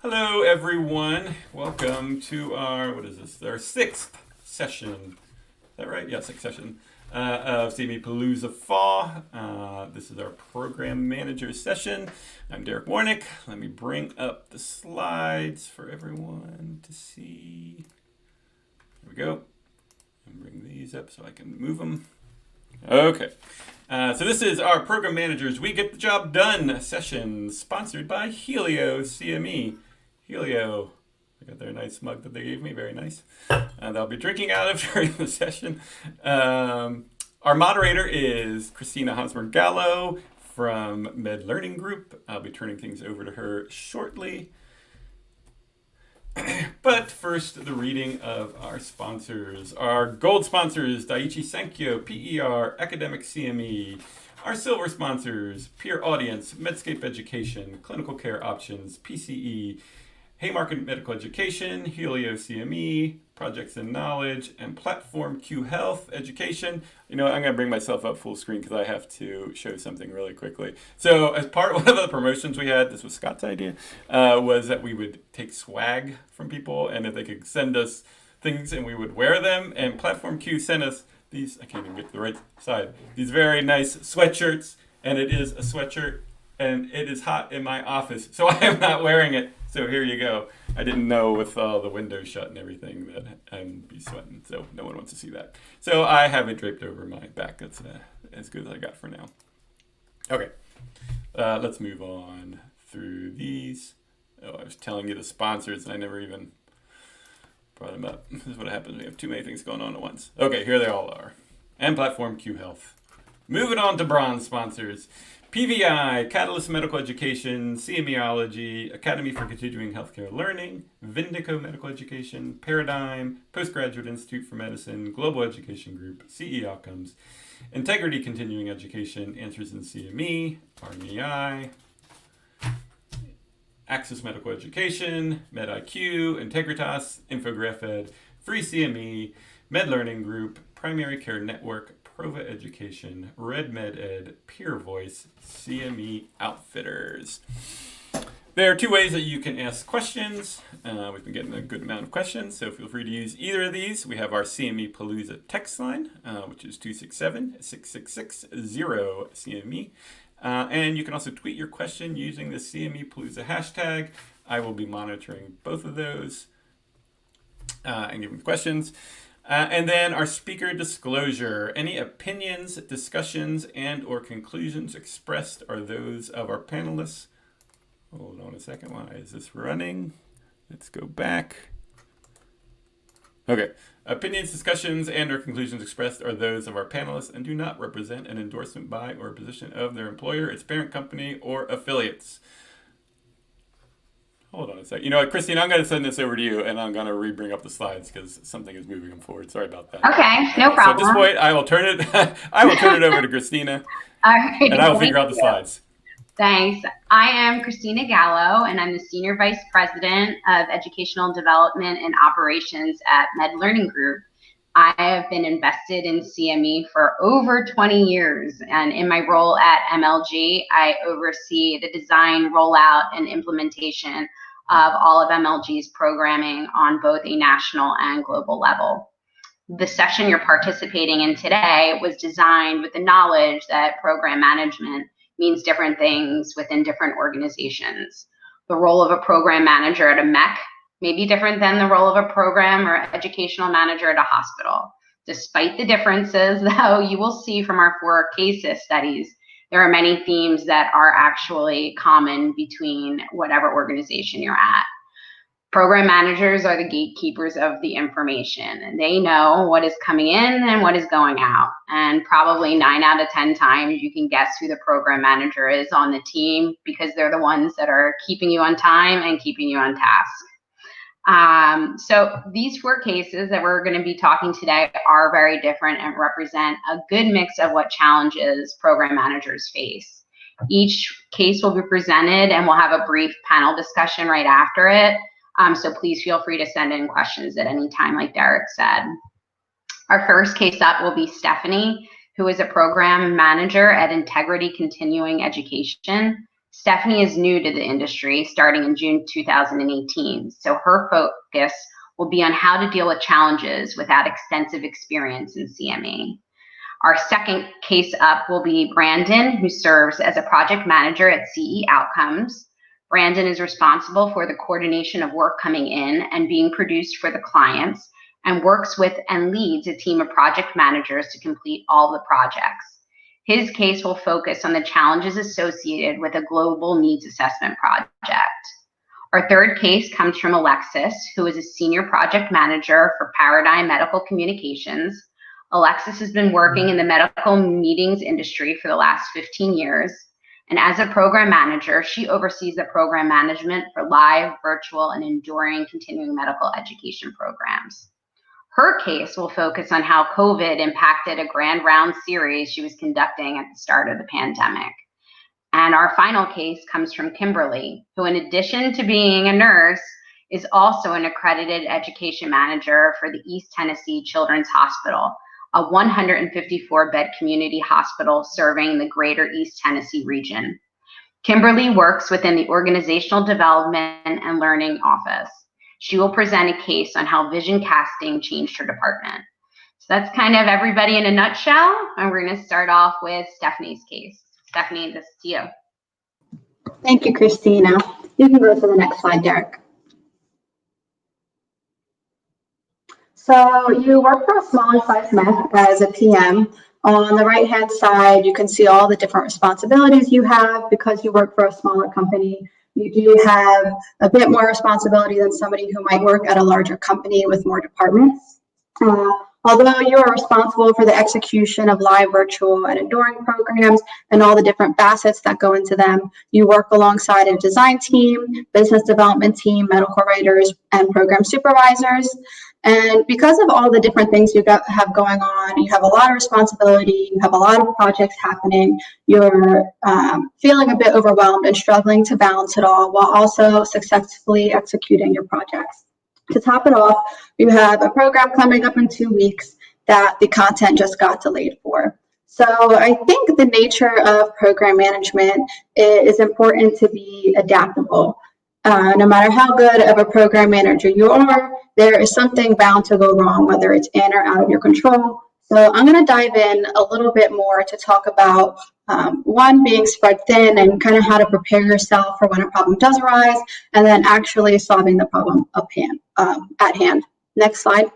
Hello, everyone. Welcome to our, what is this? Our sixth session. Is that right? Yeah, sixth session of CME Palooza Fall. This is our program manager session. I'm Derek Warnick. Let me bring up the slides for everyone to see. There we go. And bring these up so I can move them. Okay. So this is our Program Managers We Get the Job Done session, sponsored by Helio CME. Helio, I got their nice mug that they gave me, very nice. They'll be drinking out of during the session. Our moderator is Christina Hosmer-Gallo from Med Learning Group. I'll be turning things over to her shortly. But first, the reading of our sponsors. Our gold sponsors, Daiichi Sankyo, PER, Academic CME. Our silver sponsors, Peer Audience, Medscape Education, Clinical Care Options, PCE, Haymarket Medical Education, Helio CME, Projects and Knowledge, and Platform Q Health Education. You know, I'm going to bring myself up full screen because I have to show something really quickly. So as part of one of the promotions we had, this was Scott's idea, was that we would take swag from people and if they could send us things and we would wear them. And Platform Q sent us these, I can't even get to the right side, these very nice sweatshirts. And it is a sweatshirt and it is hot in my office, so I am not wearing it. So here you go. I didn't know with all the windows shut and everything that I'd be sweating, so no one wants to see that. So I have it draped over my back. That's as good as I got for now. Okay, let's move on through these. Oh, I was telling you the sponsors and I never even brought them up. This is what happens when we have too many things going on at once. Okay, here they all are. And Platform Q Health. Moving on to bronze sponsors. PVI, Catalyst Medical Education, CMEology, Academy for Continuing Healthcare Learning, Vindico Medical Education, Paradigm, Postgraduate Institute for Medicine, Global Education Group, CE Outcomes, Integrity Continuing Education, Answers in CME, RMEI, Access Medical Education, MedIQ, Integritas, InfoGraphEd, Free CME, Med Learning Group, Primary Care Network, Prova Education, Red Med Ed, Peer Voice, CME Outfitters. There are two ways that you can ask questions. We've been getting a good amount of questions, so feel free to use either of these. We have our CME Palooza text line, which is 267-666-0CME. And you can also tweet your question using the CME Palooza hashtag. I will be monitoring both of those and giving questions. And then our speaker disclosure. Any opinions, discussions, and or conclusions expressed are those of our panelists. Hold on a second. Why is this running? Let's go back. Okay. Opinions, discussions, and or conclusions expressed are those of our panelists and do not represent an endorsement by or a position of their employer, its parent company, or affiliates. Hold on a second. You know what, Christine, I'm going to send this over to you, and I'm going to re-bring up the slides because something is moving them forward. Sorry about that. Okay, no problem. So at this point, I will turn it over to Christina, All right, and I will figure out the slides. Thanks. I am Christina Gallo, and I'm the Senior Vice President of Educational Development and Operations at Med Learning Group. I have been invested in CME for over 20 years, and in my role at MLG, I oversee the design, rollout, and implementation of all of MLG's programming on both a national and global level. The session you're participating in today was designed with the knowledge that program management means different things within different organizations. The role of a program manager at a MEC may be different than the role of a program or educational manager at a hospital. Despite the differences, though, you will see from our 4 case studies, there are many themes that are actually common between whatever organization you're at. Program managers are the gatekeepers of the information, and they know what is coming in and what is going out. And probably 9 out of 10 times you can guess who the program manager is on the team because they're the ones that are keeping you on time and keeping you on task. So these 4 cases that we're going to be talking today are very different and represent a good mix of what challenges program managers face. Each case will be presented and we'll have a brief panel discussion right after it. So please feel free to send in questions at any time, like Derek said. Our first case up will be Stephanie, who is a program manager at Integrity Continuing Education. Stephanie is new to the industry starting in June 2018, so her focus will be on how to deal with challenges without extensive experience in CME. Our second case up will be Brandon, who serves as a project manager at CE Outcomes. Brandon is responsible for the coordination of work coming in and being produced for the clients, and works with and leads a team of project managers to complete all the projects. His case will focus on the challenges associated with a global needs assessment project. Our third case comes from Alexis, who is a senior project manager for Paradigm Medical Communications. Alexis has been working in the medical meetings industry for the last 15 years. And as a program manager, she oversees the program management for live, virtual, and enduring continuing medical education programs. Her case will focus on how COVID impacted a grand round series she was conducting at the start of the pandemic. And our final case comes from Kimberly, who in addition to being a nurse, is also an accredited education manager for the East Tennessee Children's Hospital, a 154-bed community hospital serving the greater East Tennessee region. Kimberly works within the Organizational Development and Learning Office. She will present a case on how vision casting changed her department. So that's kind of everybody in a nutshell, and we're going to start off with Stephanie's case. Stephanie, this is to you. Thank you, Christina. You can go to the next slide, Derek. So you work for a smaller size med as a PM. On the right-hand side, you can see all the different responsibilities you have because you work for a smaller company. You do have a bit more responsibility than somebody who might work at a larger company with more departments. Although you are responsible for the execution of live, virtual, and enduring programs and all the different facets that go into them, you work alongside a design team, business development team, medical writers, and program supervisors. And because of all the different things you have going on, you have a lot of responsibility, you have a lot of projects happening, you're feeling a bit overwhelmed and struggling to balance it all while also successfully executing your projects. To top it off, you have a program coming up in 2 weeks that the content just got delayed for. So I think the nature of program management is important to be adaptable. No matter how good of a program manager you are, there is something bound to go wrong, whether it's in or out of your control. So I'm going to dive in a little bit more to talk about one, being spread thin and kind of how to prepare yourself for when a problem does arise, and then actually solving the problem at hand. Next slide.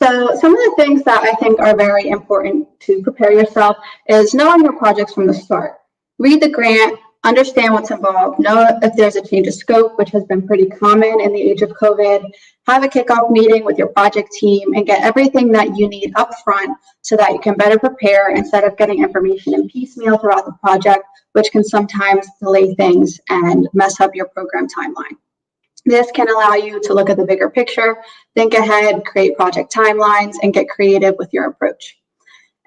So some of the things that I think are very important to prepare yourself is knowing your projects from the start. Read the grant, understand what's involved, know if there's a change of scope, which has been pretty common in the age of COVID, have a kickoff meeting with your project team and get everything that you need up front so that you can better prepare instead of getting information in piecemeal throughout the project, which can sometimes delay things and mess up your program timeline. This can allow you to look at the bigger picture, think ahead, create project timelines, and get creative with your approach.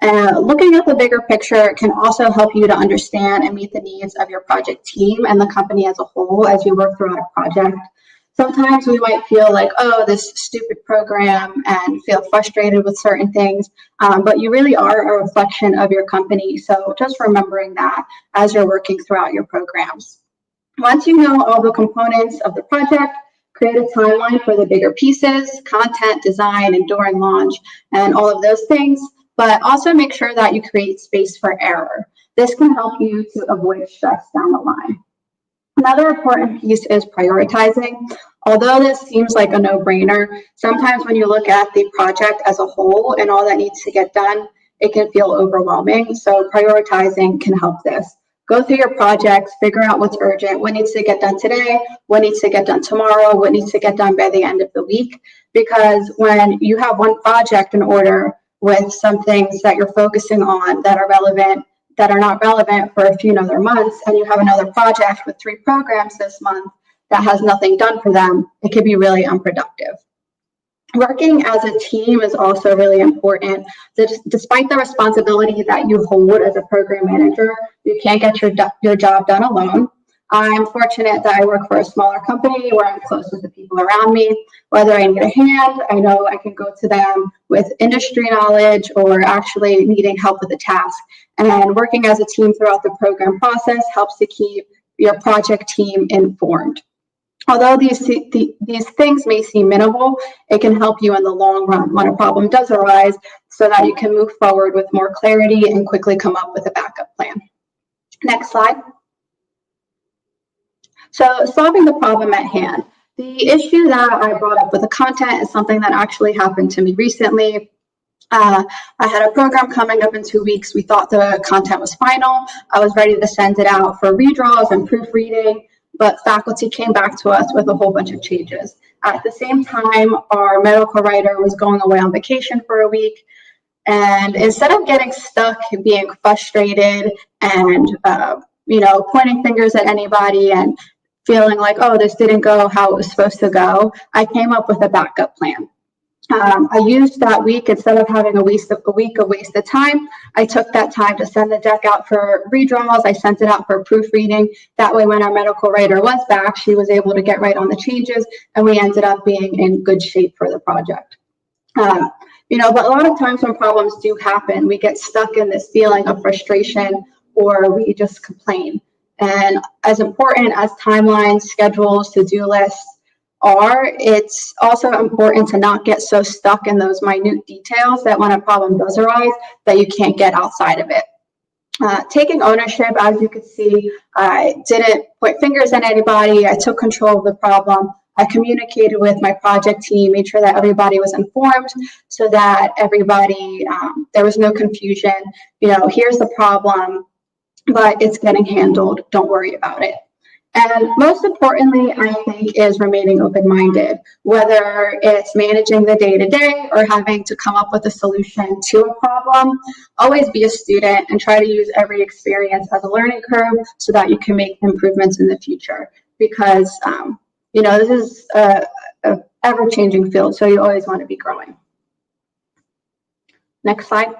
Looking at the bigger picture can also help you to understand and meet the needs of your project team and the company as a whole as you work throughout a project. Sometimes we might feel like, oh, this stupid program, and feel frustrated with certain things, but you really are a reflection of your company. So just remembering that as you're working throughout your programs. Once you know all the components of the project, create a timeline for the bigger pieces, content, design, enduring launch, and all of those things. But also make sure that you create space for error. This can help you to avoid stress down the line. Another important piece is prioritizing. Although this seems like a no-brainer, sometimes when you look at the project as a whole and all that needs to get done, it can feel overwhelming. So prioritizing can help this. Go through your projects, figure out what's urgent, what needs to get done today, what needs to get done tomorrow, what needs to get done by the end of the week. Because when you have one project in order with some things that you're focusing on that are relevant, that are not relevant for a few other months, and you have another project with 3 programs this month that has nothing done for them, it can be really unproductive. Working as a team is also really important. Despite the responsibility that you hold as a program manager, you can't get your job done alone. I'm fortunate that I work for a smaller company where I'm close with the people around me. Whether I need a hand, I know I can go to them with industry knowledge or actually needing help with a task. And working as a team throughout the program process helps to keep your project team informed. Although these things may seem minimal, it can help you in the long run when a problem does arise so that you can move forward with more clarity and quickly come up with a backup plan. Next slide. So solving the problem at hand. The issue that I brought up with the content is something that actually happened to me recently. I had a program coming up in 2 weeks. We thought the content was final. I was ready to send it out for redraws and proofreading, but faculty came back to us with a whole bunch of changes. At the same time, our medical writer was going away on vacation for a week. And instead of getting stuck, being frustrated and, pointing fingers at anybody and feeling like, oh, this didn't go how it was supposed to go, I came up with a backup plan. I used that week, instead of having a week of wasted time, I took that time to send the deck out for redraws. I sent it out for proofreading. That way, when our medical writer was back, she was able to get right on the changes, and we ended up being in good shape for the project. But a lot of times when problems do happen, we get stuck in this feeling of frustration or we just complain. And as important as timelines, schedules, to-do lists are, it's also important to not get so stuck in those minute details that when a problem does arise, that you can't get outside of it. Taking ownership, as you could see, I didn't point fingers at anybody. I took control of the problem. I communicated with my project team, made sure that everybody was informed so that everybody, there was no confusion. Here's the problem, but it's getting handled. Don't worry about it. And most importantly, I think, is remaining open-minded, whether it's managing the day-to-day or having to come up with a solution to a problem. Always be a student and try to use every experience as a learning curve so that you can make improvements in the future. Because, this is a ever-changing field, so you always want to be growing. Next slide.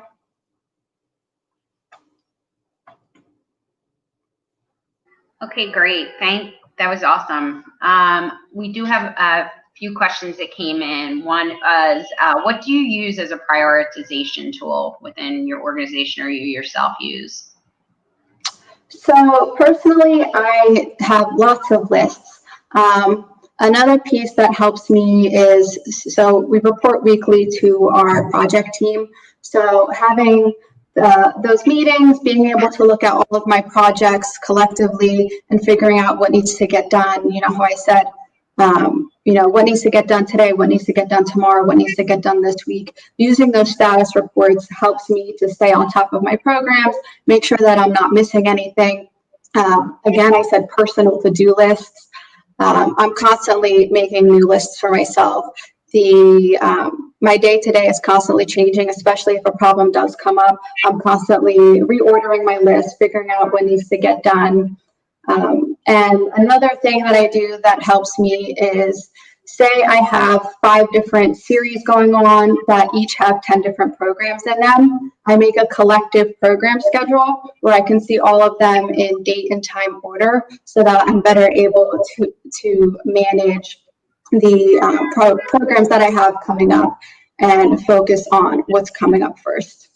Okay, great. That was awesome. We do have a few questions that came in. One is, what do you use as a prioritization tool within your organization or you yourself use? So personally, I have lots of lists. Another piece that helps me is, so we report weekly to our project team. So having those meetings, being able to look at all of my projects collectively and figuring out what needs to get done. How I said, what needs to get done today, what needs to get done tomorrow, what needs to get done this week. Using those status reports helps me to stay on top of my programs, make sure that I'm not missing anything. Again, I said personal to-do lists. I'm constantly making new lists for myself. My day-to-day is constantly changing, especially if a problem does come up. I'm constantly reordering my list, figuring out what needs to get done. And another thing that I do that helps me is, say I have 5 different series going on that each have 10 different programs in them. I make a collective program schedule where I can see all of them in date and time order so that I'm better able to manage the programs that I have coming up and focus on what's coming up first.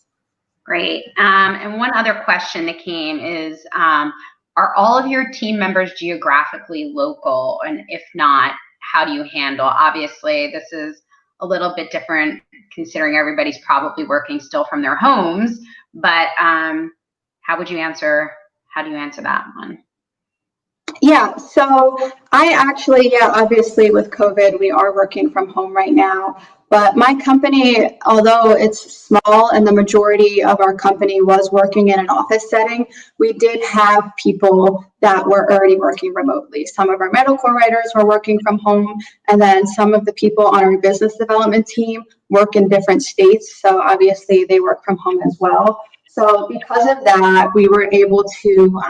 Great. And one other question that came is, are all of your team members geographically local? And if not, how do you handle? Obviously, this is a little bit different considering everybody's probably working still from their homes, but how do you answer that one? Yeah, so I actually, obviously with COVID, we are working from home right now, but my company, although it's small and the majority of our company was working in an office setting, we did have people that were already working remotely. Some of our medical writers were working from home, and then some of the people on our business development team work in different states, so obviously they work from home as well. So because of that, we were able to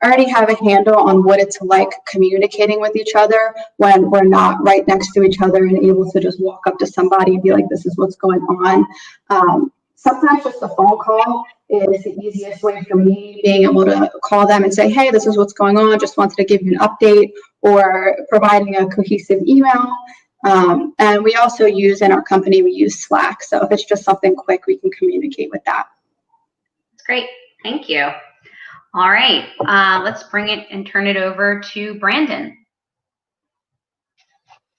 already have a handle on what it's like communicating with each other when we're not right next to each other and able to just walk up to somebody and be like, this is what's going on. Sometimes just a phone call is the easiest way for me, being able to call them and say, hey, this is what's going on, just wanted to give you an update, or providing a cohesive email. And we also use, in our company, we use Slack. So if it's just something quick, we can communicate with that. That's great. Thank you. All right. Let's bring it and turn it over to Brandon.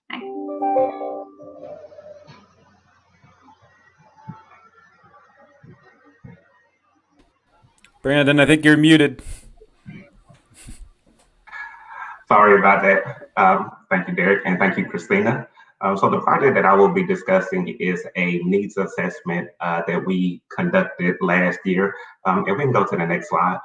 Hi. Brandon, I think you're muted. Sorry about that. Thank you, Derek, and thank you, Christina. So the project that I will be discussing is a needs assessment that we conducted last year. If we can go to the next slide.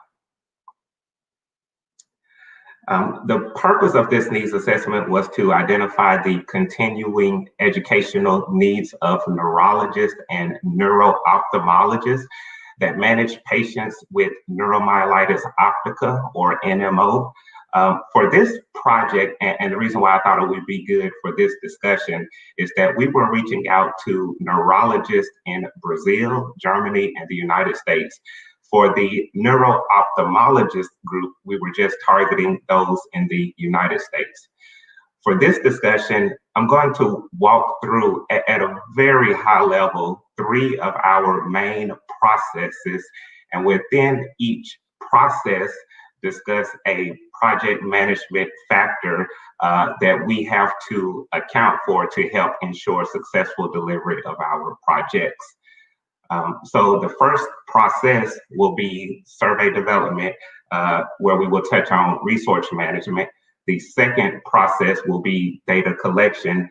The purpose of this needs assessment was to identify the continuing educational needs of neurologists and neuro-ophthalmologists that manage patients with neuromyelitis optica, or NMO. For this project, and the reason why I thought it would be good for this discussion, is that we were reaching out to neurologists in Brazil, Germany, and the United States. For the neuro-ophthalmologist group, we were just targeting those in the United States. For this discussion, I'm going to walk through at a very high level 3 of our main processes, and within each process, discuss a project management factor that we have to account for to help ensure successful delivery of our projects. So the first process will be survey development, where we will touch on resource management. The second process will be data collection.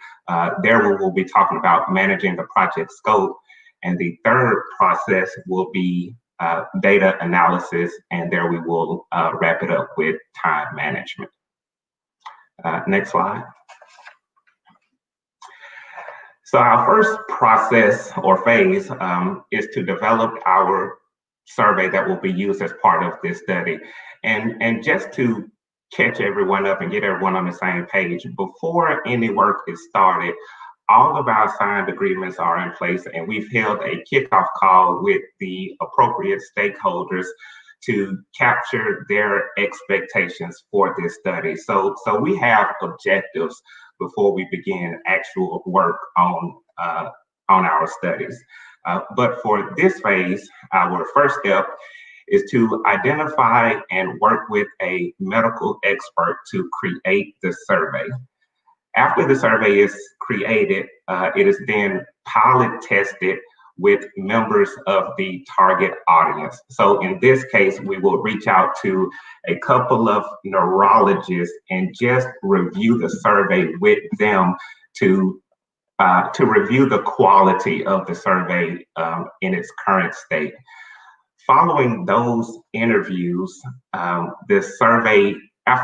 There we will be talking about managing the project scope. And the third process will be data analysis, and there we will wrap it up with time management. Next slide. So our first process or phase is to develop our survey that will be used as part of this study. And just to catch everyone up and get everyone on the same page, before any work is started, all of our signed agreements are in place, and we've held a kickoff call with the appropriate stakeholders to capture their expectations for this study. So we have objectives before we begin actual work on our studies. But for this phase, our first step is to identify and work with a medical expert to create the survey. After the survey is created, it is then pilot tested with members of the target audience. So in this case, we will reach out to a couple of neurologists and just review the survey with them to review the quality of the survey in its current state. Following those interviews,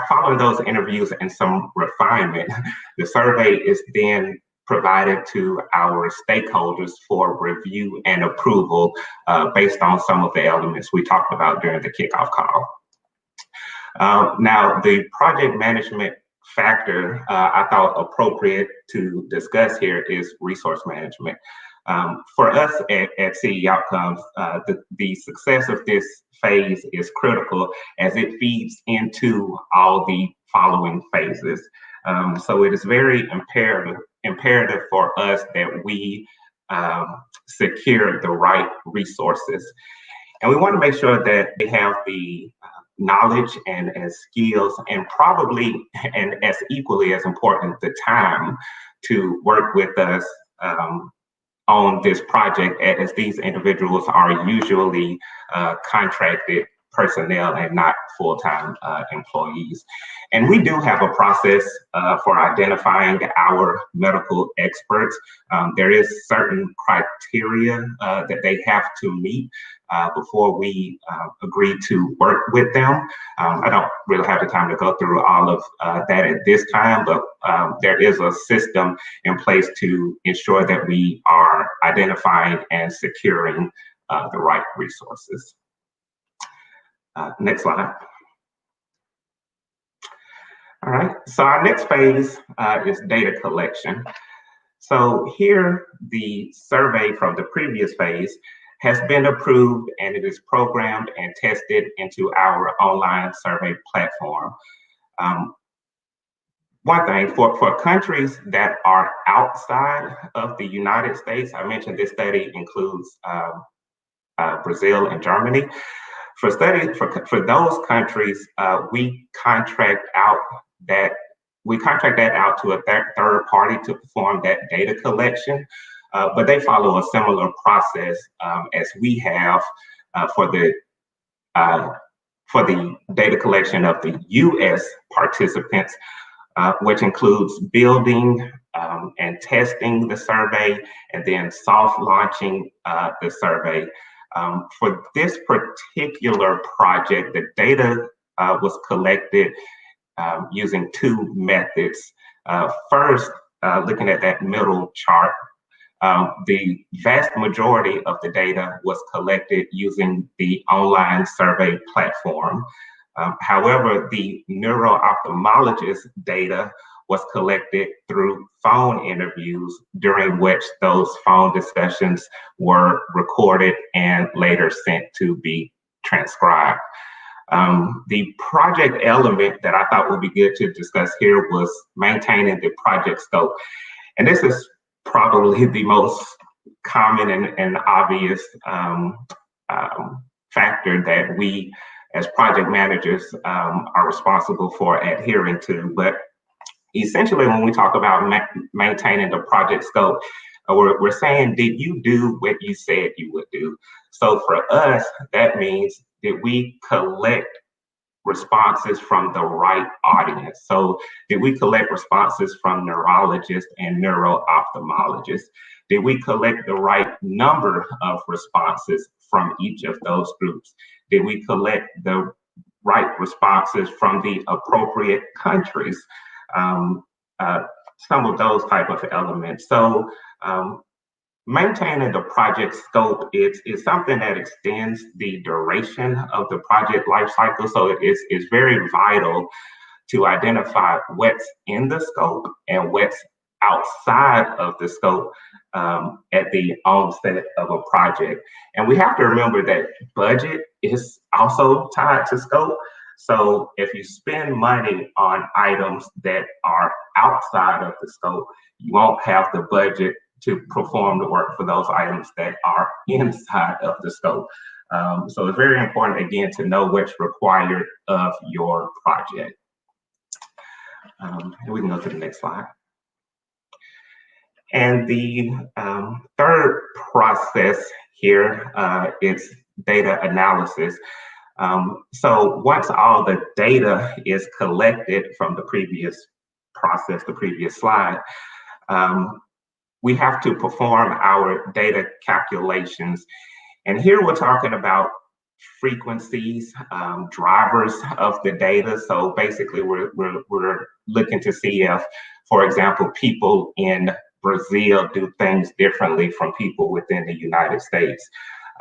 following those interviews and some refinement, the survey is then provided to our stakeholders for review and approval based on some of the elements we talked about during the kickoff call. Now, the project management factor I thought appropriate to discuss here is resource management. For us at CE Outcomes, the success of this phase is critical as it feeds into all the following phases. So it is very imperative for us that we secure the right resources. And we want to make sure that they have the knowledge and skills, and probably, and as equally as important, the time to work with us on this project, as these individuals are usually contracted personnel and not full-time employees. And we do have a process for identifying our medical experts. There is certain criteria that they have to meet before we agree to work with them. I don't really have the time to go through all of that at this time, but there is a system in place to ensure that we are identifying and securing the right resources. Next slide. All right, so our next phase is data collection. So here, the survey from the previous phase has been approved and it is programmed and tested into our online survey platform. One thing, for countries that are outside of the United States, I mentioned this study includes Brazil and Germany. For those countries, we contract that out to a third party to perform that data collection, but they follow a similar process as we have for the data collection of the U.S. participants, which includes building and testing the survey and then soft launching the survey. For this particular project, the data was collected using two methods. First, looking at that middle chart, the vast majority of the data was collected using the online survey platform. However, the neuro-ophthalmologist data was collected through phone interviews, during which those phone discussions were recorded and later sent to be transcribed. The project element that I thought would be good to discuss here was maintaining the project scope. And this is probably the most common and obvious factor that we as project managers are responsible for adhering to. But essentially, when we talk about maintaining the project scope, we're saying, did you do what you said you would do? So for us, that means, did we collect responses from the right audience? So did we collect responses from neurologists and neuro-ophthalmologists? Did we collect the right number of responses from each of those groups? Did we collect the right responses from the appropriate countries? Some of those type of elements. So maintaining the project scope is something that extends the duration of the project lifecycle. So it's very vital to identify what's in the scope and what's outside of the scope at the onset of a project. And we have to remember that budget is also tied to scope. So if you spend money on items that are outside of the scope, you won't have the budget to perform the work for those items that are inside of the scope. So it's very important, again, to know what's required of your project. And we can go to the next slide. And the third process here is data analysis. So once all the data is collected from the previous process, the previous slide, we have to perform our data calculations. And here we're talking about frequencies, drivers of the data. So basically we're looking to see if, for example, people in Brazil do things differently from people within the United States.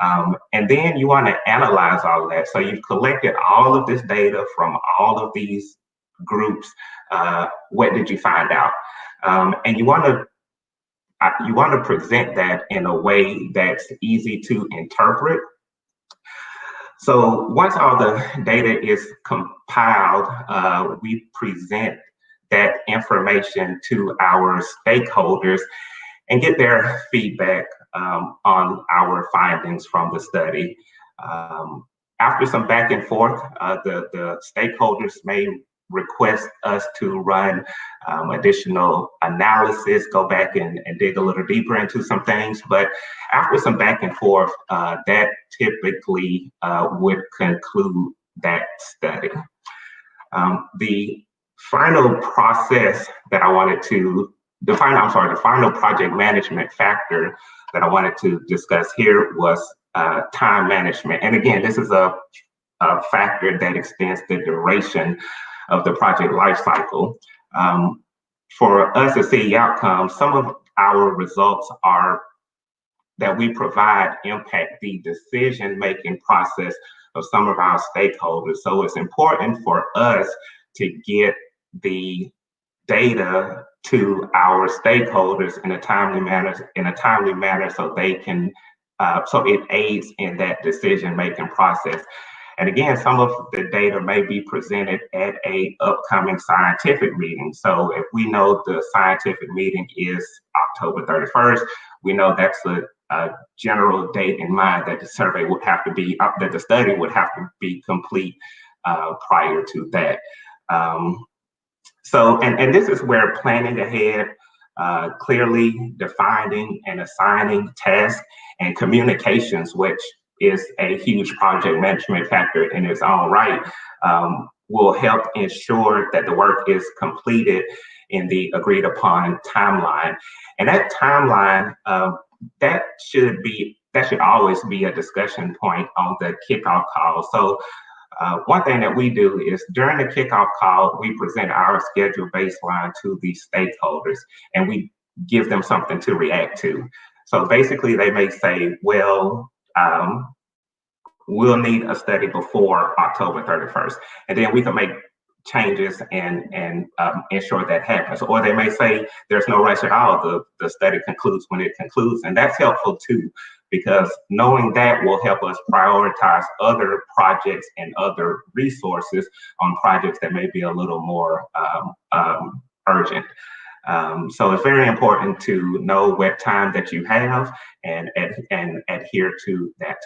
And then you want to analyze all of that. So you've collected all of this data from all of these groups. What did you find out? And you want to present that in a way that's easy to interpret. So once all the data is compiled, we present that information to our stakeholders and get their feedback on our findings from the study. After some back and forth, the stakeholders may request us to run additional analysis, go back and dig a little deeper into some things. But after some back and forth, that typically would conclude that study. The final process that I wanted to, the final project management factor that I wanted to discuss here was time management. And again, this is a factor that extends the duration of the project lifecycle. For us to see outcomes, some of our results that we provide impact the decision-making process of some of our stakeholders. So it's important for us to get the data to our stakeholders in a timely manner so they can so it aids in that decision-making process. And again, some of the data may be presented at a upcoming scientific meeting. So if we know the scientific meeting is October 31st, we know that's a general date in mind that the survey would have to be, that the study would have to be complete prior to that. And this is where planning ahead, clearly defining and assigning tasks and communications, which is a huge project management factor in its own right, will help ensure that the work is completed in the agreed upon timeline. And that timeline, that should always be a discussion point on the kickoff call. So one thing that we do is during the kickoff call, we present our schedule baseline to the stakeholders and we give them something to react to. So basically they may say, well, we'll need a study before October 31st. And then we can make changes and ensure that happens. Or they may say there's no rush at all. The study concludes when it concludes. And that's helpful too, because knowing that will help us prioritize other projects and other resources on projects that may be a little more urgent. So it's very important to know what time that you have and adhere to that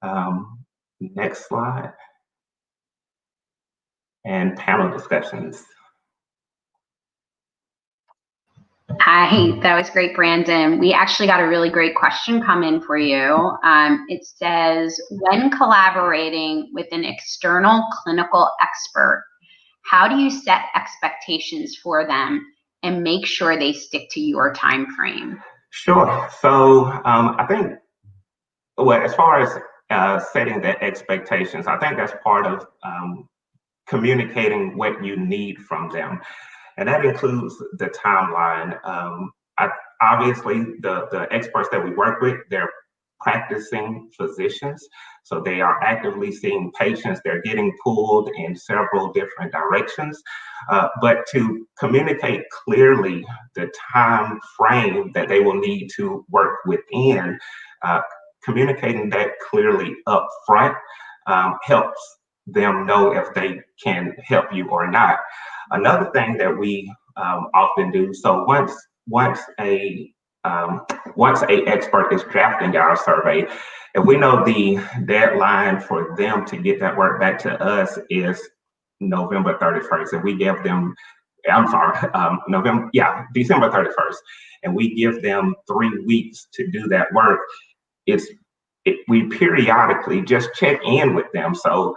timeline. Next slide. And panel discussions. Hi, that was great, Brandon. We actually got a really great question come in for you. It says, when collaborating with an external clinical expert, how do you set expectations for them and make sure they stick to your time frame? Sure. So I think, well, as far as setting the expectations, I think that's part of communicating what you need from them. And that includes the timeline. Obviously, the experts that we work with, they're practicing physicians. So they are actively seeing patients. They're getting pulled in several different directions. But to communicate clearly the time frame that they will need to work within, communicating that clearly up front helps them know if they can help you or not. Another thing that we often do, so once a expert is drafting our survey, if we know the deadline for them to get that work back to us is November 31st, and we give them, December 31st, and we give them 3 weeks to do that work, we periodically just check in with them. So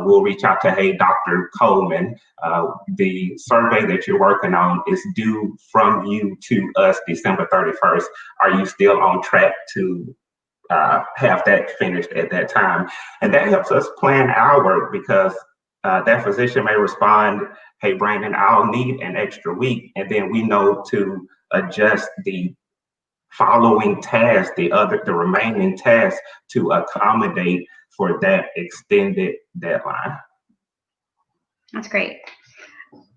we'll reach out to, hey, Dr. Coleman, the survey that you're working on is due from you to us December 31st. Are you still on track to have that finished at that time? And that helps us plan our work, because that physician may respond, hey, Brandon, I'll need an extra week. And then we know to adjust the following tasks, the remaining tasks, to accommodate for that extended deadline. That's great.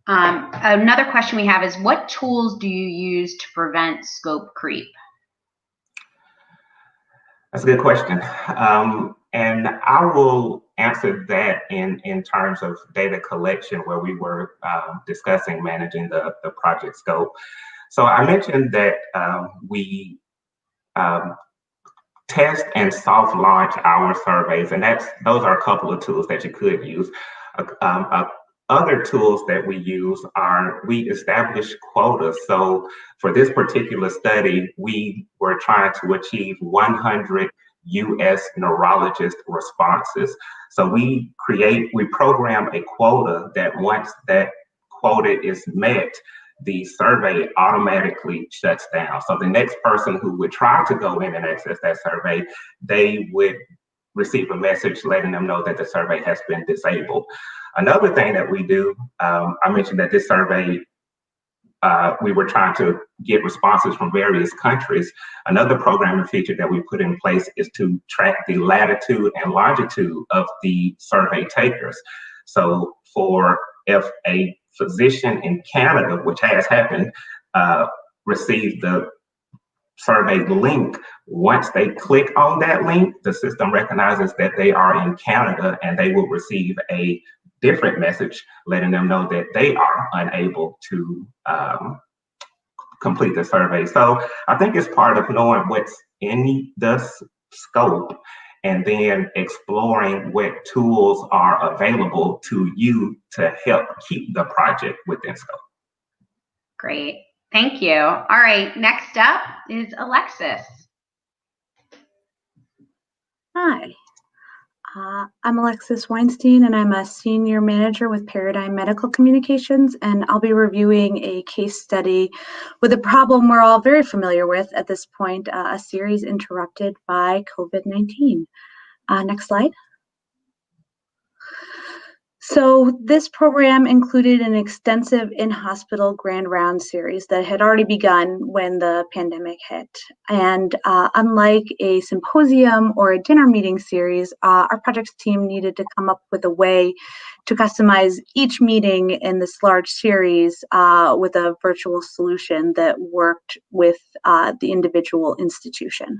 Another question we have is, what tools do you use to prevent scope creep? That's a good question. And I will answer that in terms of data collection, where we were discussing managing the project scope. So I mentioned that we test and soft launch our surveys, and those are a couple of tools that you could use. Other tools that we use are, we establish quotas. So for this particular study, we were trying to achieve 100 US neurologist responses. So we program a quota that once that quota is met, the survey automatically shuts down. So the next person who would try to go in and access that survey, they would receive a message letting them know that the survey has been disabled. Another thing that we do, I mentioned that this survey, we were trying to get responses from various countries. Another programming feature that we put in place is to track the latitude and longitude of the survey takers. So if a physician in Canada, which has happened, received the survey link, once they click on that link, the system recognizes that they are in Canada and they will receive a different message letting them know that they are unable to complete the survey. So I think it's part of knowing what's in the scope and then exploring what tools are available to you to help keep the project within scope. Great. Thank you. All right. Next up is Alexis. Hi, I'm Alexis Weinstein, and I'm a senior manager with Paradigm Medical Communications, and I'll be reviewing a case study with a problem we're all very familiar with at this point, a series interrupted by COVID-19. Next slide. So this program included an extensive in-hospital grand round series that had already begun when the pandemic hit. And unlike a symposium or a dinner meeting series, our projects team needed to come up with a way to customize each meeting in this large series with a virtual solution that worked with the individual institution.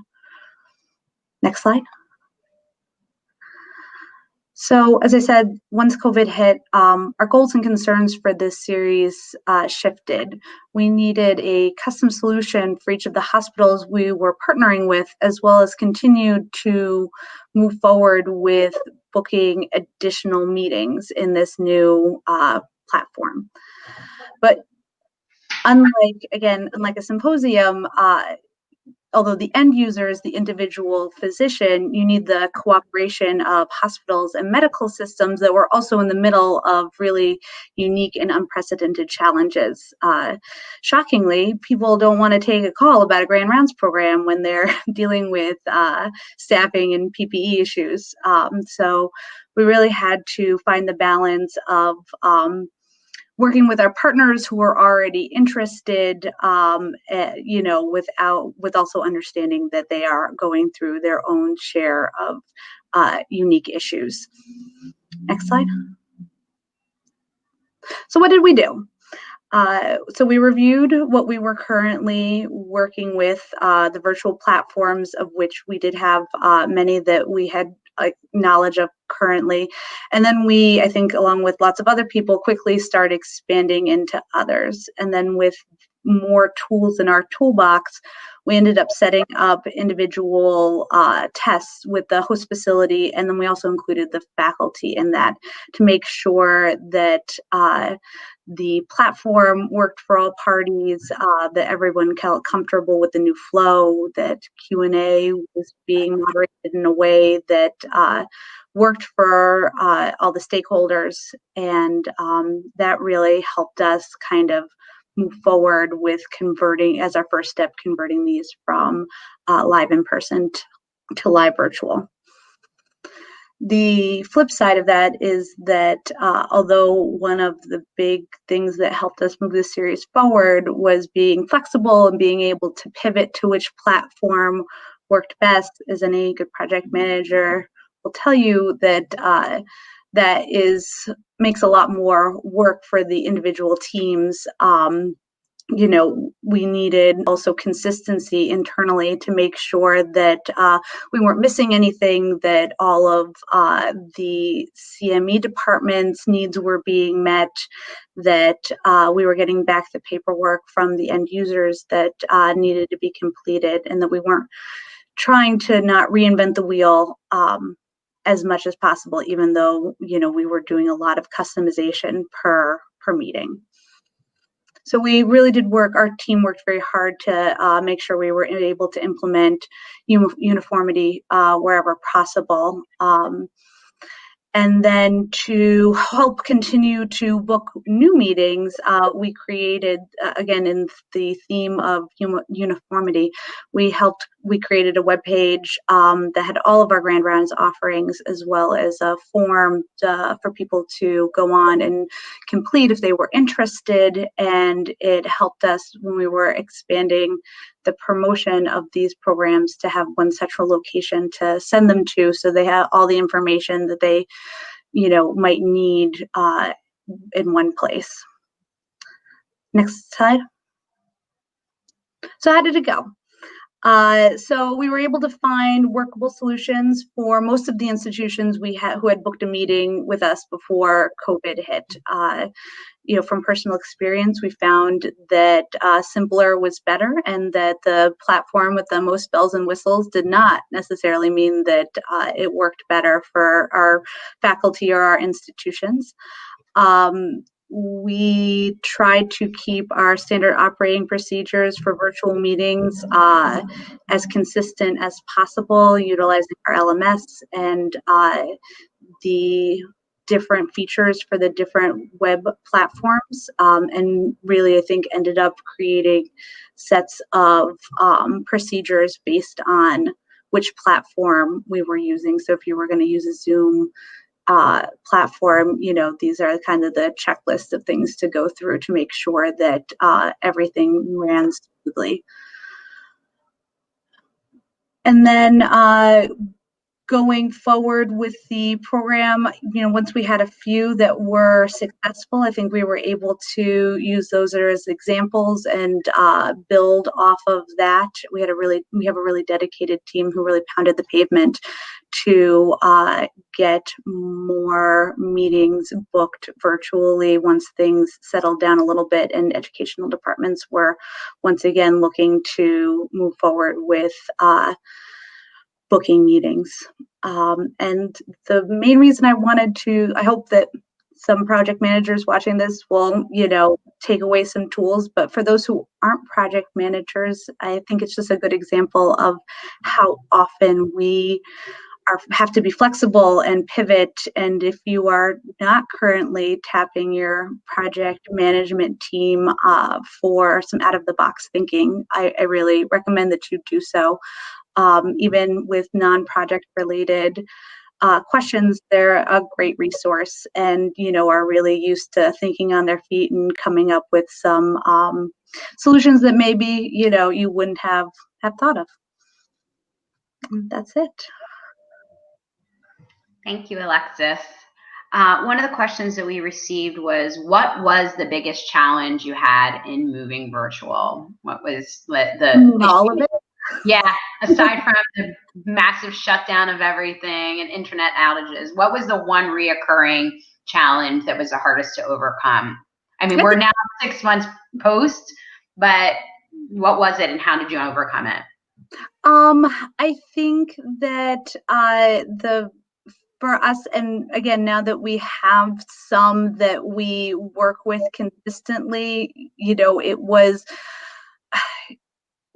Next slide. So, as I said, once COVID hit, our goals and concerns for this series shifted. We needed a custom solution for each of the hospitals we were partnering with, as well as continued to move forward with booking additional meetings in this new platform. But unlike a symposium, although the end user is the individual physician, you need the cooperation of hospitals and medical systems that were also in the middle of really unique and unprecedented challenges. Shockingly, people don't want to take a call about a grand rounds program when they're dealing with staffing and PPE issues. So we really had to find the balance of working with our partners who are already interested, with also understanding that they are going through their own share of unique issues. Next slide. So what did we do? So we reviewed what we were currently working with, the virtual platforms of which we did have many that we had knowledge of currently. And then we, I think, along with lots of other people, quickly start expanding into others. And then with more tools in our toolbox, we ended up setting up individual tests with the host facility. And then we also included the faculty in that to make sure that the platform worked for all parties, that everyone felt comfortable with the new flow, that Q&A was being moderated in a way that worked for all the stakeholders. And that really helped us kind of move forward with converting, as our first step, converting these from live in person to live virtual. The flip side of that is that although one of the big things that helped us move this series forward was being flexible and being able to pivot to which platform worked best, as any good project manager will tell you, that makes a lot more work for the individual teams. We needed also consistency internally to make sure that we weren't missing anything, that all of the CME department's needs were being met, that we were getting back the paperwork from the end users that needed to be completed, and that we weren't trying to not reinvent the wheel as much as possible, even though, we were doing a lot of customization per meeting. So we really did our team worked very hard to make sure we were able to implement uniformity wherever possible. And then to help continue to book new meetings, we created, again, in the theme of uniformity, we created a webpage that had all of our Grand Rounds offerings, as well as a form for people to go on and complete if they were interested. And it helped us when we were expanding the promotion of these programs to have one central location to send them to, so they have all the information that they might need in one place. Next slide. So how did it go? So we were able to find workable solutions for most of the institutions who had booked a meeting with us before COVID hit. From personal experience, we found that simpler was better, and that the platform with the most bells and whistles did not necessarily mean that it worked better for our faculty or our institutions. We tried to keep our standard operating procedures for virtual meetings as consistent as possible, utilizing our LMS and the different features for the different web platforms, and really I think ended up creating sets of procedures based on which platform we were using. So if you were going to use a Zoom platform, these are kind of the checklist of things to go through to make sure that everything ran smoothly. And then going forward with the program, once we had a few that were successful, I think we were able to use those as examples and build off of that. We have a really dedicated team who really pounded the pavement to get more meetings booked virtually once things settled down a little bit, and educational departments were once again looking to move forward with booking meetings. And the main reason I hope that some project managers watching this will, take away some tools, but for those who aren't project managers, I think it's just a good example of how often we have to be flexible and pivot. And if you are not currently tapping your project management team for some out of the box thinking, I really recommend that you do so. Even with non-project related questions, they're a great resource, and are really used to thinking on their feet and coming up with some solutions that maybe you wouldn't have thought of. And that's it. Thank you, Alexis. One of the questions that we received was, what was the biggest challenge you had in moving virtual? What was all of it? Yeah, aside from the massive shutdown of everything and internet outages, what was the one reoccurring challenge that was the hardest to overcome? I mean, we're now 6 months post, but what was it and how did you overcome it? I think that for us, and again, now that we have some that we work with consistently, it was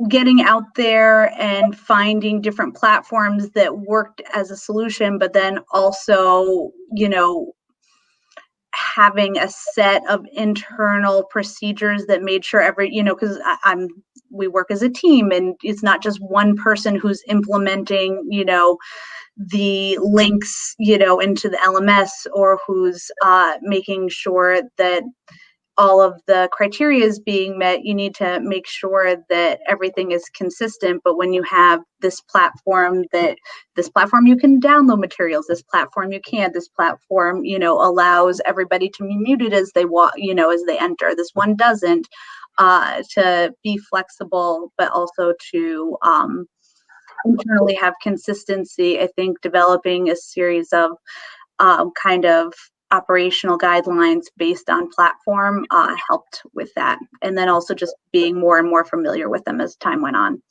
getting out there and finding different platforms that worked as a solution, but then also, having a set of internal procedures that made sure because we work as a team, and it's not just one person who's implementing, the links, into the LMS, or who's making sure that all of the criteria is being met. You need to make sure that everything is consistent. But when you have this platform you can download materials, this platform you can't, this platform, allows everybody to be muted as they walk, as they enter. This one doesn't, to be flexible, but also to internally have consistency. I think developing a series of kind of operational guidelines based on platform helped with that. And then also just being more and more familiar with them as time went on.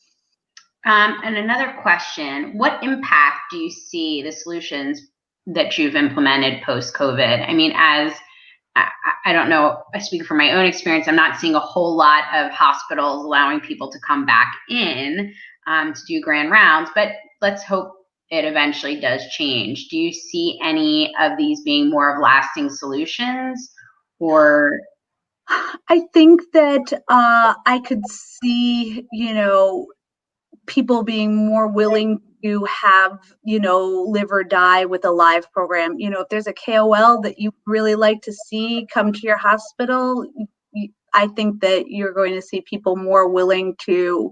And another question, what impact do you see the solutions that you've implemented post-COVID? I mean, I don't know, I speak from my own experience, I'm not seeing a whole lot of hospitals allowing people to come back in to do grand rounds, but let's hope it eventually does change. Do you see any of these being more of lasting solutions, or? I think that I could see, people being more willing to have, live or die with a live program. If there's a KOL that you really like to see come to your hospital, I think that you're going to see people more willing to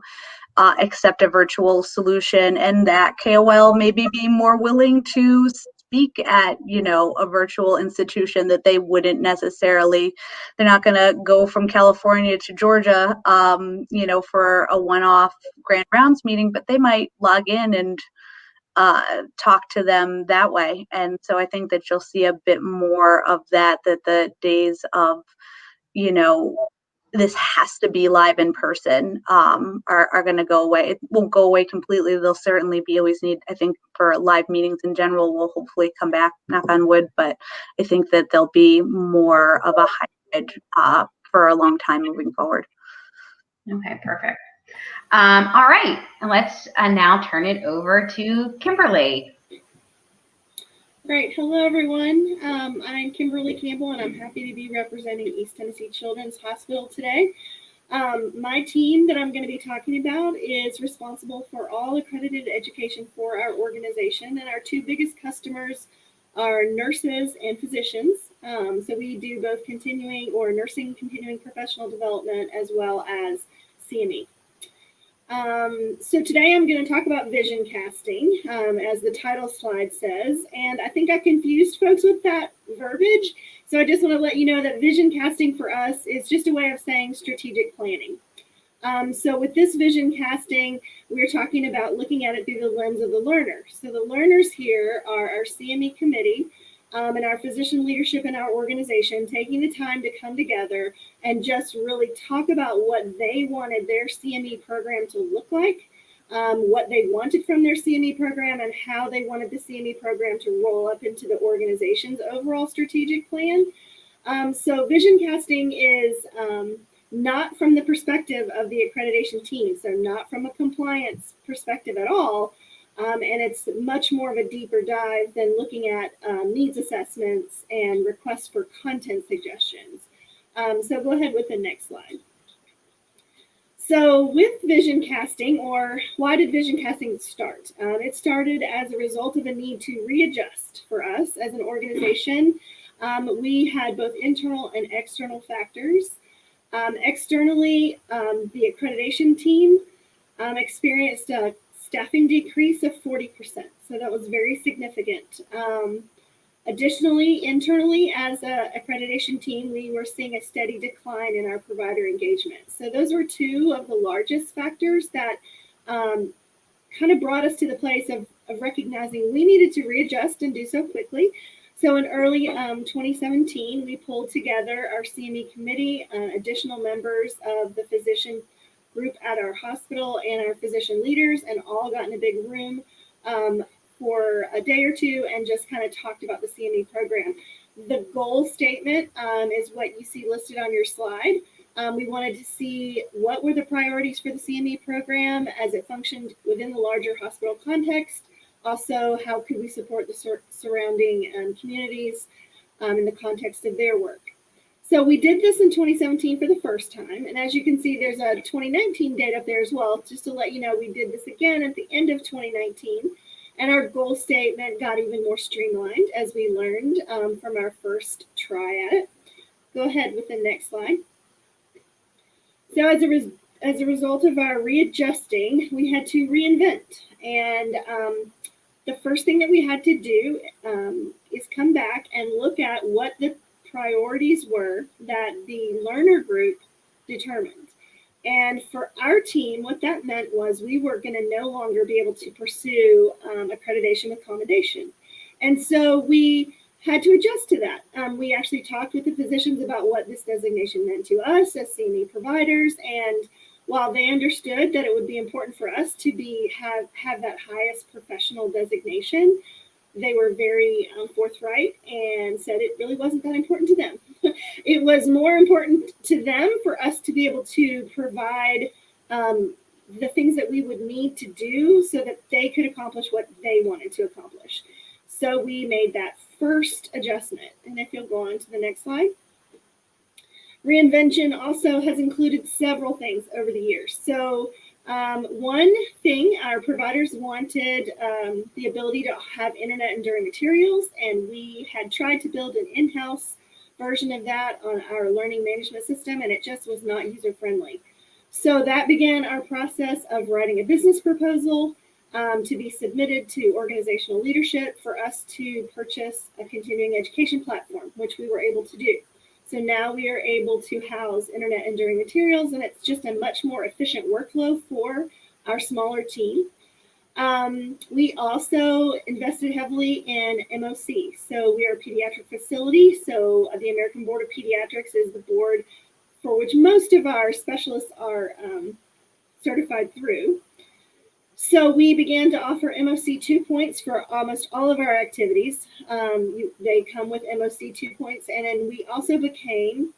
accept a virtual solution, and that KOL maybe be more willing to speak at, a virtual institution that they wouldn't necessarily, they're not going to go from California to Georgia, for a one-off Grand Rounds meeting, but they might log in and talk to them that way. And so I think that you'll see a bit more of that the days of, this has to be live in person are going to go away. It won't go away completely. There'll certainly be always need, I think, for live meetings in general will hopefully come back, knock on wood, but I think that there'll be more of a hybrid for a long time moving forward. Okay, perfect. All right, let's now turn it over to Kimberly. Great. Hello, everyone. I'm Kimberly Campbell, and I'm happy to be representing East Tennessee Children's Hospital today. My team that I'm going to be talking about is responsible for all accredited education for our organization, and our two biggest customers are nurses and physicians. So we do both continuing or nursing continuing professional development as well as CME. So today I'm going to talk about vision casting, as the title slide says, and I think I confused folks with that verbiage. So I just want to let you know that vision casting for us is just a way of saying strategic planning. So with this vision casting, we're talking about looking at it through the lens of the learner. So the learners here are our CME committee, and our physician leadership in our organization, taking the time to come together and just really talk about what they wanted their CME program to look like, what they wanted from their CME program, and how they wanted the CME program to roll up into the organization's overall strategic plan. So vision casting is not from the perspective of the accreditation team, so not from a compliance perspective at all. And it's much more of a deeper dive than looking at needs assessments and requests for content suggestions. So go ahead with the next slide. So with vision casting, or why did vision casting start? It started as a result of a need to readjust for us as an organization. We had both internal and external factors. Externally, the accreditation team experienced a staffing decrease of 40%. So that was very significant. Additionally, internally, as an accreditation team, we were seeing a steady decline in our provider engagement. So those were two of the largest factors that kind of brought us to the place of recognizing we needed to readjust and do so quickly. So in early 2017, we pulled together our CME committee, additional members of the physician group at our hospital and our physician leaders, and all got in a big room for a day or two and just kind of talked about the CME program. The goal statement is what you see listed on your slide. We wanted to see what were the priorities for the CME program as it functioned within the larger hospital context. Also, how could we support the surrounding communities in the context of their work? So we did this in 2017 for the first time. And as you can see, there's a 2019 date up there as well, just to let you know we did this again at the end of 2019. And our goal statement got even more streamlined as we learned from our first try at it. Go ahead with the next slide. So as a result of our readjusting, we had to reinvent. And the first thing that we had to do is come back and look at what the priorities were that the learner group determined. And for our team, what that meant was we were going to no longer be able to pursue accreditation accommodation. And so we had to adjust to that. We actually talked with the physicians about what this designation meant to us as CME providers. And while they understood that it would be important for us to have that highest professional designation, they were very forthright and said it really wasn't that important to them. It was more important to them for us to be able to provide the things that we would need to do so that they could accomplish what they wanted to accomplish. So we made that first adjustment. And if you'll go on to the next slide. Reinvention also has included several things over the years. So one thing, our providers wanted the ability to have internet enduring materials, and we had tried to build an in-house version of that on our learning management system, and it just was not user-friendly. So that began our process of writing a business proposal, to be submitted to organizational leadership for us to purchase a continuing education platform, which we were able to do. So now we are able to house internet enduring materials, and it's just a much more efficient workflow for our smaller team. We also invested heavily in MOC. So we are a pediatric facility. So the American Board of Pediatrics is the board for which most of our specialists are certified through. So we began to offer MOC 2 points for almost all of our activities. They come with MOC 2 points, and then we also became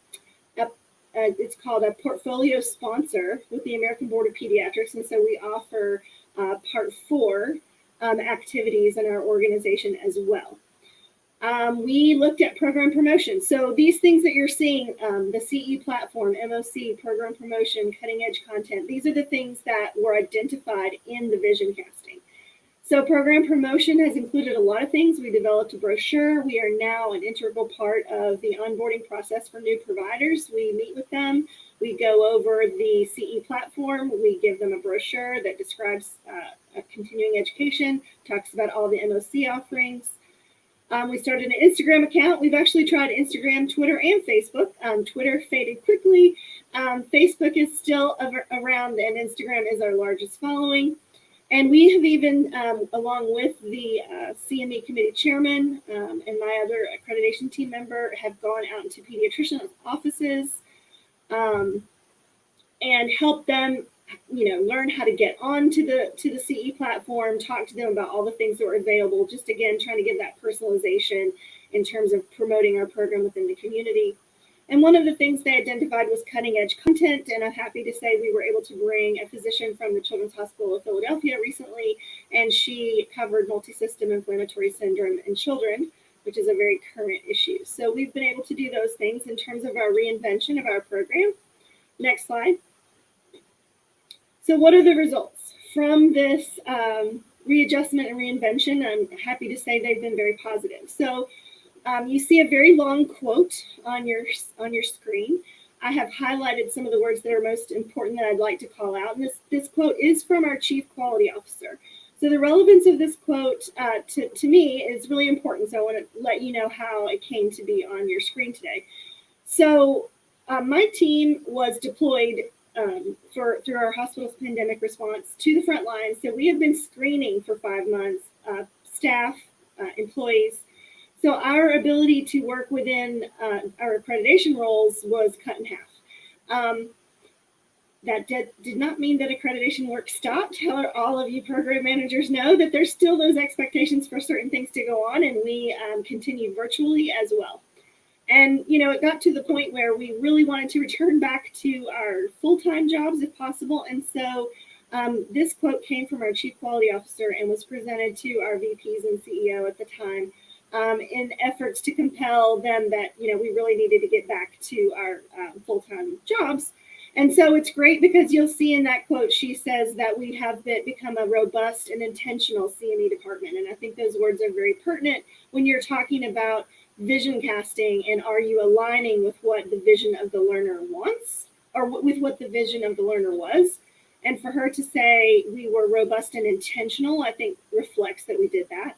it's called a portfolio sponsor with the American Board of Pediatrics, and so we offer Part 4 activities in our organization as well. We looked at program promotion. So these things that you're seeing, the CE platform, MOC, program promotion, cutting edge content, these are the things that were identified in the vision casting. So program promotion has included a lot of things. We developed a brochure. We are now an integral part of the onboarding process for new providers. We meet with them. We go over the CE platform. We give them a brochure that describes continuing education, talks about all the MOC offerings. We started an Instagram account. We've actually tried Instagram, Twitter, and Facebook. Twitter faded quickly. Facebook is still around, and Instagram is our largest following. And we have even, along with the CME committee chairman and my other accreditation team member, have gone out into pediatrician offices and helped them, learn how to get onto the CE platform, talk to them about all the things that were available, just again, trying to get that personalization in terms of promoting our program within the community. And one of the things they identified was cutting edge content. And I'm happy to say we were able to bring a physician from the Children's Hospital of Philadelphia recently, and she covered multi-system inflammatory syndrome in children, which is a very current issue. So we've been able to do those things in terms of our reinvention of our program. Next slide. So what are the results from this readjustment and reinvention? I'm happy to say they've been very positive. So you see a very long quote on your screen. I have highlighted some of the words that are most important that I'd like to call out. And this quote is from our Chief Quality Officer. So the relevance of this quote to me is really important. So I want to let you know how it came to be on your screen today. So my team was deployed through our hospital's pandemic response to the front lines. So we have been screening for 5 months, staff, employees. So our ability to work within our accreditation roles was cut in half. That did not mean that accreditation work stopped. However, all of you program managers know that there's still those expectations for certain things to go on, and we continued virtually as well. And, it got to the point where we really wanted to return back to our full-time jobs if possible. And so this quote came from our Chief Quality Officer and was presented to our VPs and CEO at the time in efforts to compel them that, we really needed to get back to our full-time jobs. And so it's great because you'll see in that quote, she says that we have become a robust and intentional CME department. And I think those words are very pertinent when you're talking about vision casting, and are you aligning with what the vision of the learner wants or with what the vision of the learner was? And for her to say we were robust and intentional, I think reflects that we did that.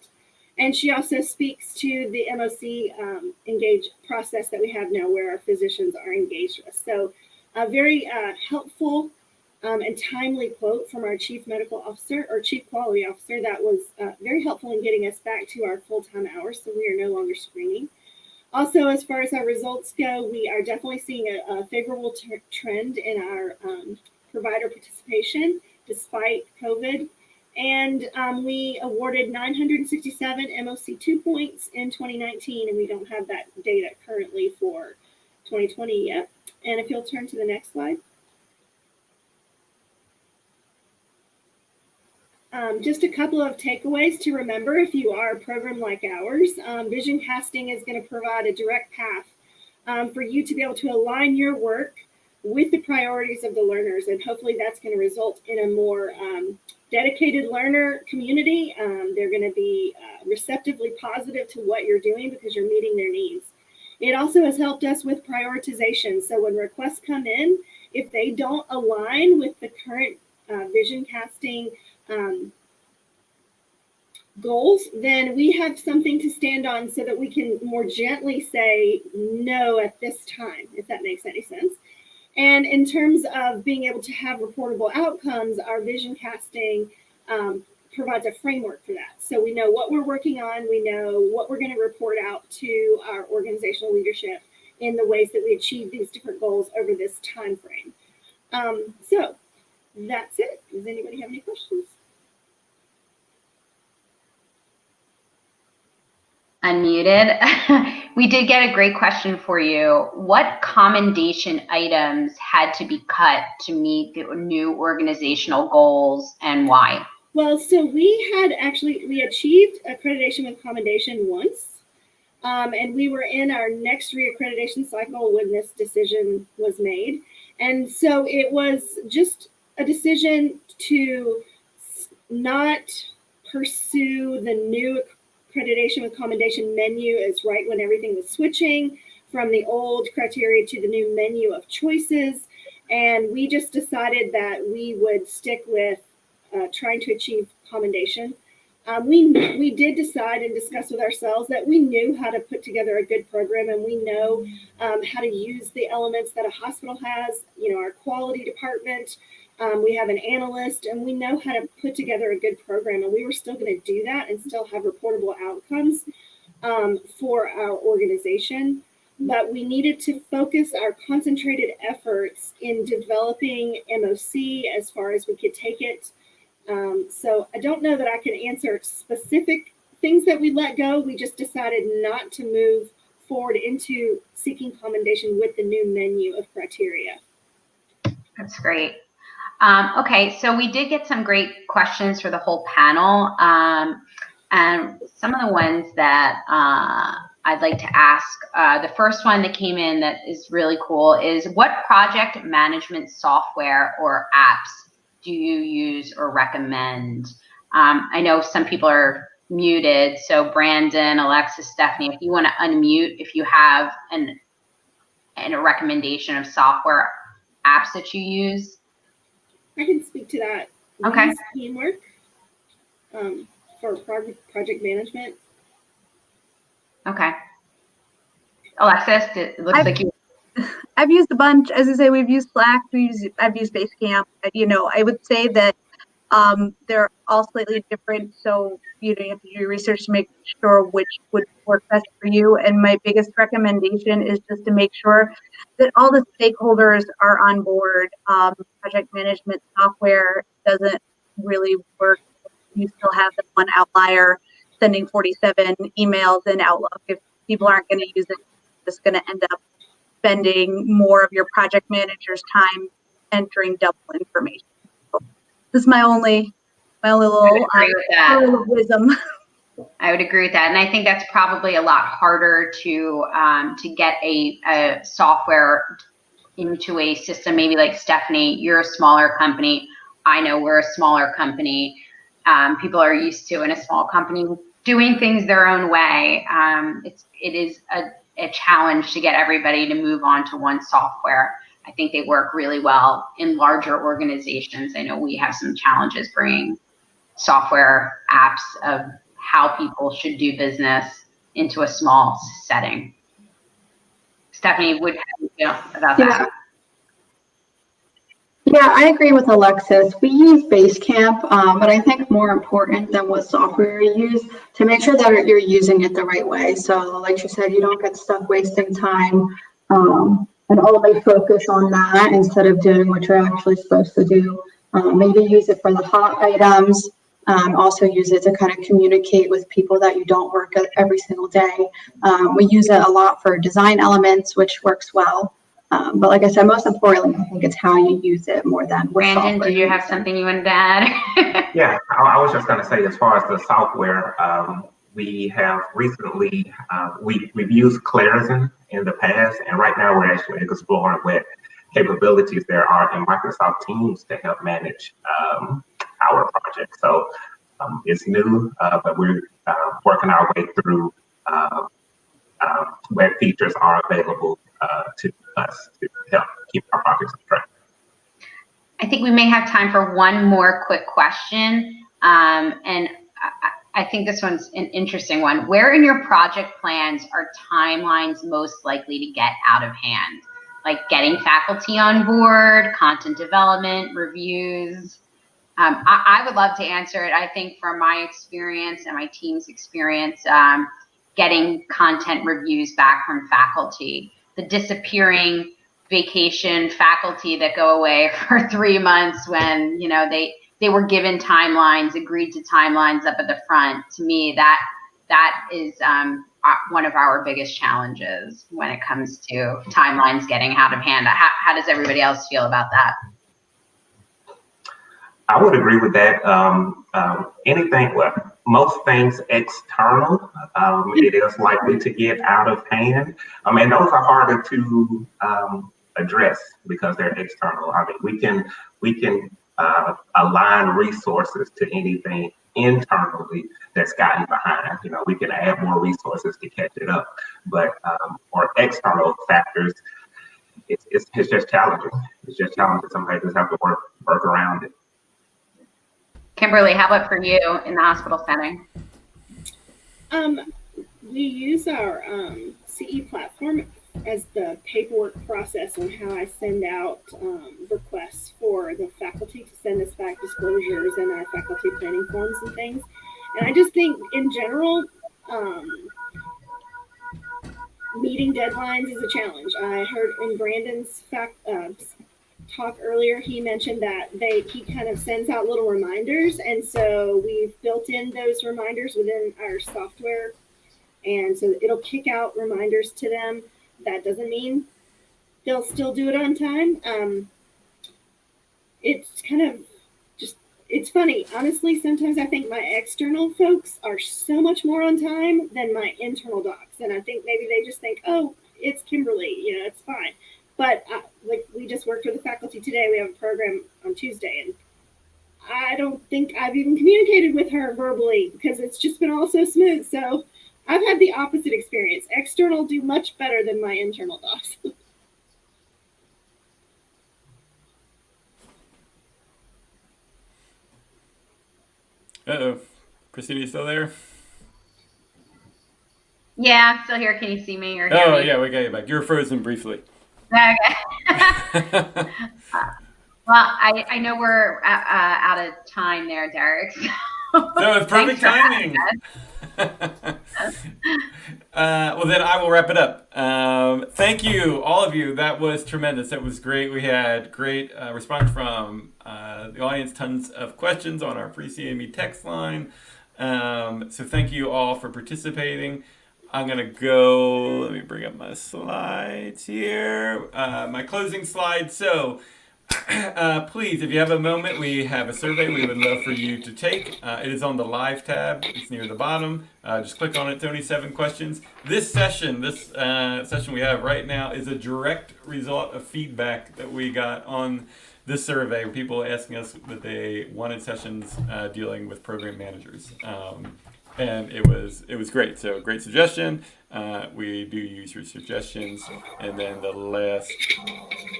And she also speaks to the MOC engage process that we have now where our physicians are engaged with. So a very helpful and timely quote from our Chief Medical Officer or Chief Quality Officer that was very helpful in getting us back to our full-time hours, so we are no longer screening. Also, as far as our results go, we are definitely seeing a favorable trend in our provider participation despite COVID. And we awarded 967 MOC 2 points in 2019, and we don't have that data currently for 2020 yet. And if you'll turn to the next slide. Just a couple of takeaways to remember if you are a program like ours. Vision casting is going to provide a direct path for you to be able to align your work with the priorities of the learners. And hopefully that's going to result in a more dedicated learner community. They're going to be receptively positive to what you're doing because you're meeting their needs. It also has helped us with prioritization. So when requests come in, if they don't align with the current vision casting goals, then we have something to stand on so that we can more gently say no at this time, if that makes any sense. And in terms of being able to have reportable outcomes, our vision casting provides a framework for that. So we know what we're working on, we know what we're going to report out to our organizational leadership in the ways that we achieve these different goals over this time frame. So that's it. Does anybody have any questions? Unmuted. We did get a great question for you. What commendation items had to be cut to meet the new organizational goals, and why? Well, so we achieved accreditation with commendation once, and we were in our next reaccreditation cycle when this decision was made. And so it was just a decision to not pursue the new accreditation with commendation menu as right when everything was switching from the old criteria to the new menu of choices. And we just decided that we would stick with trying to achieve commendation. We did decide and discuss with ourselves that we knew how to put together a good program, and we know how to use the elements that a hospital has, our quality department. We have an analyst, and we know how to put together a good program, and we were still going to do that and still have reportable outcomes for our organization. But we needed to focus our concentrated efforts in developing MOC as far as we could take it. So I don't know that I can answer specific things that we let go. We just decided not to move forward into seeking commendation with the new menu of criteria. That's great. Okay, so we did get some great questions for the whole panel. And some of the ones that I'd like to ask, the first one that came in that is really cool is, what project management software or apps do you use or recommend? I know some people are muted, so Brandon, Alexis, Stephanie, if you want to unmute, if you have a recommendation of software apps that you use. I can speak to that. Okay. We use Teamwork for project management. Okay. Alexis, it looks like you. I've used a bunch. As I say, we've used Slack. I've used Basecamp. I would say that they're all slightly different. So, you have to do your research to make sure which would work best for you. And my biggest recommendation is just to make sure that all the stakeholders are on board. Project management software doesn't really work. You still have the one outlier sending 47 emails in Outlook. If people aren't going to use it, it's just going to end up spending more of your project manager's time entering double information. So this is my only little wisdom. I would agree with that, and I think that's probably a lot harder to get a software into a system. Maybe like Stephanie, you're a smaller company. I know we're a smaller company. People are used to, in a small company, doing things their own way. It is a challenge to get everybody to move on to one software. I think they work really well in larger organizations. I know we have some challenges bringing software apps of how people should do business into a small setting. Stephanie, what do you feel about that? Yeah, I agree with Alexis. We use Basecamp, but I think more important than what software you use, to make sure that you're using it the right way. So like you said, you don't get stuck wasting time and only focus on that instead of doing what you're actually supposed to do. Maybe use it for the hot items. Also use it to kind of communicate with people that you don't work with every single day. We use it a lot for design elements, which works well. But like I said, most importantly, I think it's how you use it more than what Brandon, did you have something you wanted to add? Yeah, I was just going to say, as far as the software, we have recently, we've used Clarizen in the past, and right now we're actually exploring what capabilities there are in Microsoft Teams to help manage our project. So it's new, but we're working our way through what features are available to us to help keep our projects on track. I think we may have time for one more quick question. And I think this one's an interesting one. Where in your project plans are timelines most likely to get out of hand? Like getting faculty on board, content development, reviews. I would love to answer it. I think from my experience and my team's experience, getting content reviews back from faculty, the disappearing vacation faculty that go away for 3 months when, you know, they were given timelines, agreed to timelines up at the front. To me, that is one of our biggest challenges when it comes to timelines getting out of hand. How does everybody else feel about that? I would agree with that. Most things external, it is likely to get out of hand. And those are harder to address because they're external. I mean, we can align resources to anything internally that's gotten behind. You know, we can add more resources to catch it up. But for external factors, it's just challenging. It's just challenging. Somebody just have to work around it. Kimberly, how about for you in the hospital setting? We use our CE platform as the paperwork process on how I send out requests for the faculty to send us back disclosures and our faculty planning forms and things. And I just think in general, meeting deadlines is a challenge. I heard in Brandon's talk earlier, he mentioned that he kind of sends out little reminders, and so we've built in those reminders within our software, and so it'll kick out reminders to them. That doesn't mean they'll still do it on time. It's kind of just, it's funny. Honestly, sometimes I think my external folks are so much more on time than my internal docs, and I think maybe they just think, oh, it's Kimberly, you know, it's fine. But like we just worked with the faculty today. We have a program on Tuesday, and I don't think I've even communicated with her verbally because it's just been all so smooth. So I've had the opposite experience. External do much better than my internal docs. Uh-oh. Christina, you still there? Yeah, I'm still here. Can you see me or hear me? Yeah, we got you back. You were frozen briefly. Okay. Well, I know we're out of time there, Derek. So it's perfect timing. Well, then I will wrap it up. Thank you, all of you. That was tremendous. That was great. We had great response from the audience. Tons of questions on our pre-CME text line. So thank you all for participating. I'm going to go, let me bring up my slides here. My closing slides. So please, if you have a moment, we have a survey we would love for you to take. It is on the live tab. It's near the bottom. Just click on it. It's only 7 questions. This session we have right now is a direct result of feedback that we got on this survey. People asking us that they wanted sessions dealing with program managers. And it was great. So great suggestion. We do use your suggestions. And then the last,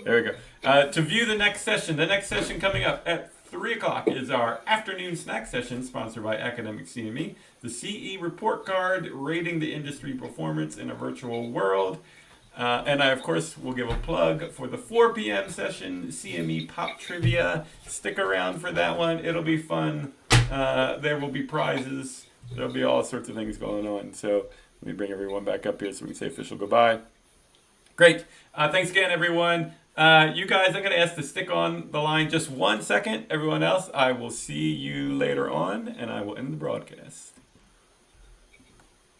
there we go. To view the next session coming up at 3 o'clock is our afternoon snack session sponsored by Academic CME. The CE report card, rating the industry performance in a virtual world. And I, of course, will give a plug for the 4 p.m. session, CME Pop Trivia. Stick around for that one. It'll be fun. There will be prizes. There'll be all sorts of things going on. So let me bring everyone back up here so we can say official goodbye. Great. Thanks again, everyone. You guys, I'm going to ask to stick on the line just 1 second. Everyone else, I will see you later on, and I will end the broadcast.